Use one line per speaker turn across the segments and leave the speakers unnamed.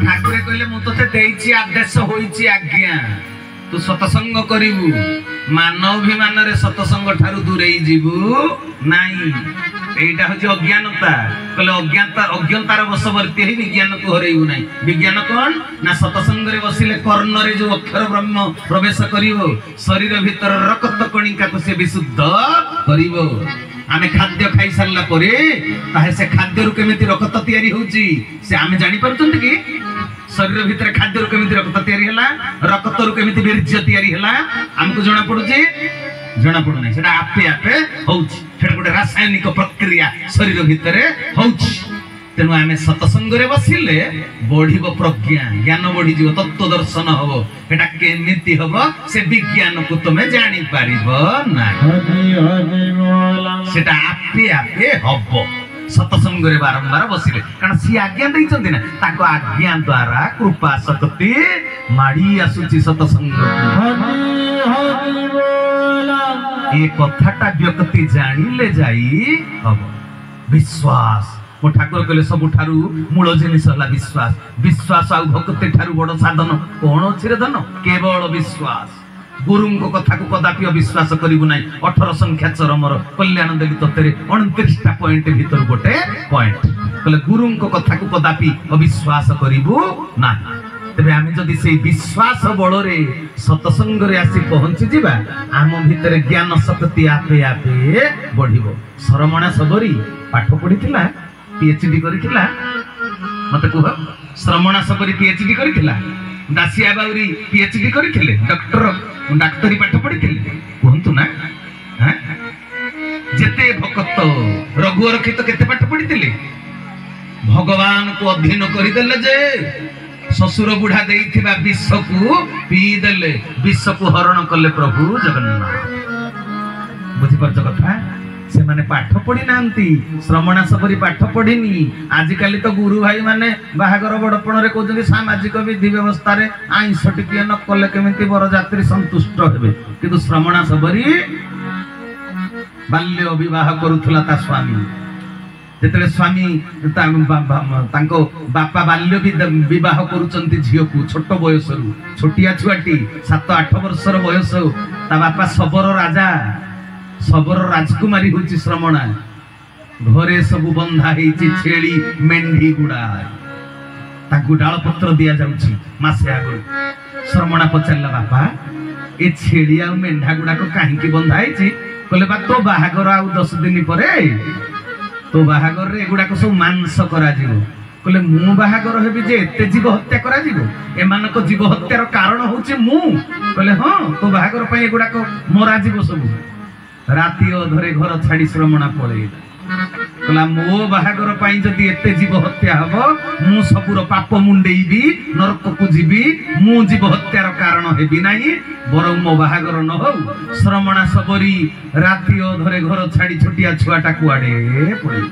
ठाकुरे कहले मु तो देइछि आदेश होइछि आज्ञा तू सतसंग करिवु मानवाभिमान रे सतसंग ठारू दूरे जीवु नाई एटा होछि अज्ञानता कहले अज्ञानतार वशवर्ती ही विज्ञान को हरैबु नाई विज्ञान कोन ना सतसंग रे बसिले कर्ण रे जो अक्षर ब्रह्म प्रवेश करिवो शरीर भीतर रक्त कणिका को से विशुद्ध करिवो आमे खाद्य खाई सारला परे ताहे से खाद्य रु केमिति रक्त तयारी होउची से आमे जानि परछन्ति कि शरीर भीतर खाद्य रु केमिति रक्त तयारी हला रक्त रु केमिति वीर्य तयारी हला हमको जणा पडुची जणा पडु नै सेटा आपे आपे होउची सेटा गोटे रासायनिक प्रक्रिया शरीर भीतर होउची तेनु आमे सतसंग रे बसिले बढ़िबो प्रज्ञा ज्ञान बढ़ी जीव तत्व दर्शन हबो एटा केमिति हबो से विज्ञान को तमे जानि पारिबो ना सेटा आपे आपे हबो सतसंग रे बारंबार बसिले कारण सी आज्ञा दैछन्ति ना ताको आज्ञा द्वारा कृपा शक्ति माडी आसुची सतसंग ए कथाटा व्यक्ति जानिले जाई हबो विश्वास मो ठाकुर कहले सबुठारु मूल जिनिस हला विश्वास विश्वास आ भक्ति ठारु बड़ साधन कोन अछि रे धन केवल विश्वास गुरु को कथा को कदापि अविश्वास करिबु नै 18 संख्या चरमर कल्याण देवी तत्रे 29 टा पॉइंट भीतर गोटे पॉइंट कहले गुरु को कथा को कदापि अविश्वास करिबु ना तबे आमे जदि से विश्वास बळरे सतसंग रे आसी पहुंची जिबा आम भीतर ज्ञान शक्ति आपे आपे बढ़िबो सरमणा सबरी पाठ पढिथिला पीएचडी करिथिला मते कुह श्रमणा सबरी पीएचडी करिथिला दासिया बाउरी पीएचडी करिथिले डाक्टरी पाठ पढिथिले कहंतु ना हां जेते भक्त रघुवर रखित केते पाठ पढिथिले भगवान को अधीन करिदेले जे ससुर बुढ़ा देइथिबा विष को पी देले विष को हरण कले प्रभु जगन्नाथ बुझि परछ कथा से माने पाठ पढ़ी नांती श्रमणा सबरी पाठ पढ़ीनी आजिकल तो गुरु भाई माने बाहागर बड़पण रे कहउछन सामाजिक विधि व्यवस्था रे आइंस टिकिए न कले केमिति बर यात्री संतुष्ट हेबे किंतु श्रमणा सबरी बाल्य विवाह करूथला ता स्वामी जेतले स्वामी तांको बापा बाल्य विवाह करूचंती झियो को छोट बयस रु छोटिया छुआटी 7-8 वर्षर बयस ता बापा सबरो राजा सबरो राजकुमारी होची श्रमणा घरे सब बंधा हेची छेली मेंढी गुडा ताकू डाल पत्र दिया जाउची मासे आगु श्रमणा पचारला बापा ए छेली आ मेंढा गुडा को काहे की बंधा हेची कहले बा तो बाहागर आ 10 दिन परे तो बाहागर रे एगुडा को सब मांस करा जीवो कहले मु बाहागर हेबी जे एते जीव हत्या करा जीवो एमान को जीव हत्यार कारण होची मु कहले हां तो बाहागर पय एगुडा को मरा जीवो सब राती अधरे घर छाड़ी श्रमणा पळे कहला मो बाहागर पई जदी एते जीव हत्या हबो मु सबुर पाप मुंडेईबी नरक को जीवी मु जीव हत्यार कारण हेबी नाही बर मो बाहागर न हो श्रमणा सबरी राती अधरे घर छाड़ी छोटिया छुआटा कुआडे पळे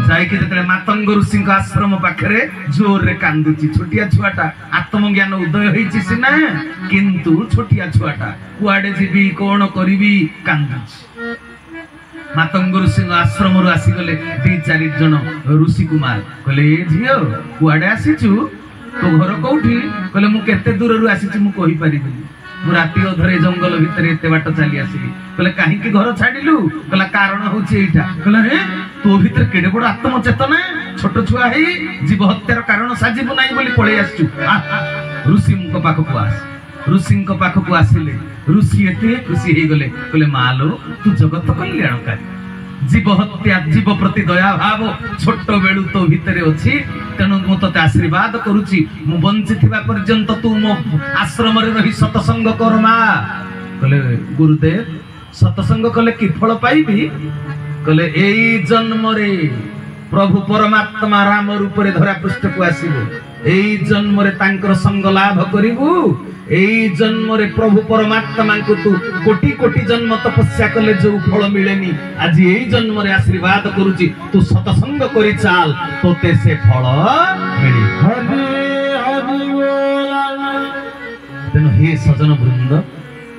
जायके जतले मातंग ऋषि का आश्रम पाखरे जोर रे कांदुची छोटिया छुआटा आत्मज्ञान उदय होईची सिना किंतु छोटिया छुआटा कुआडे जीवी कोन करिवि कांदुची मातंग ऋषि आश्रम रु आसी गले 2-4 जन ऋषि कुमार कहले ए झियो कुआडे आसीचु तो घर कोठी कहले मु केते दूर रु आसीची मु कहि परिबि मु राती अधरे जंगल भितर एते बाट चली आसीली कहले काहे की घर छाडिलु कहला कारण होची एटा कहले रे तो भीतर केडे बड़ आत्म चेतना छोट छुआ हे जीव हत्यार कारण साजिबु नाही बोली पळे आछू ऋषि को पाखकु आस ऋषि को पाखकु आसिले ऋषि एते खुशी हे गले कहले मालो तू जगत कल्याणकारी जीव हत्या जीव प्रति दया भाव छोट बेलू तो भितरे अछि तेनु मु तते आशीर्वाद करूची मु बंची थिबा पर्यंत तू मो आश्रम रे रही सतसंग करमा कहले गुरुदेव सतसंग कले कि फल पाइबी कहले एई जन्म रे प्रभु परमात्मा राम रूप रे धरा पृष्ठ को आसीबो एई जन्म रे तांकर संग लाभ करिवु एई जन्म रे प्रभु परमात्मा को तू कोटि कोटि जन्म तपस्या कले जो फल मिलेनी आज एई जन्म रे आशीर्वाद करूची तू सतसंग करी चाल तोते से फल मिली हरि हरि बोल तेनु हे सजन वृंद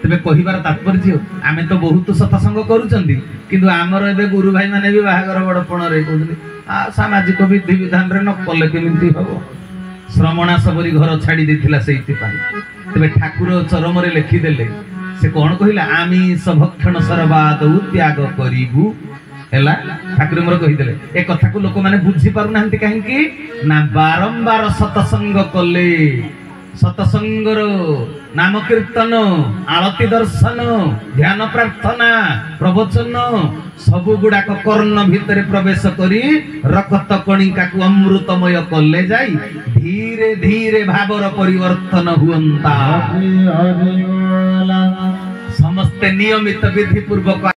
तेबे कहिबार तात्पर्य आमे तो बहुत सत्संग करूचंदी किंतु आमर एबे गुरु भाई माने भी बाहागर बड़पण रे कहउछली आ सामाजिक विधि विधान रे न कले केमिति हबो श्रमणा सबरी घर छाड़ी देथिला सेइति पाई तेबे ठाकुर चरम रे लिखि देले से कोन कहिला आमिष भक्षण सर्वाद त्याग करिबु हैला ठाकुर मोर कहि देले ए कथा को लोक माने बुझी पारु नाहंती काहे कि ना बारंबार सत्संग कले सत्संगर नाम कीर्तन आरती दर्शन ध्यान प्रार्थना प्रवचन सबु गुडाक कर्ण भितर प्रवेश करी रक्त कणिका को अमृतमय कले जाई धीरे धीरे भावर परिवर्तन हुअंता समस्त नियमित विधि पूर्वक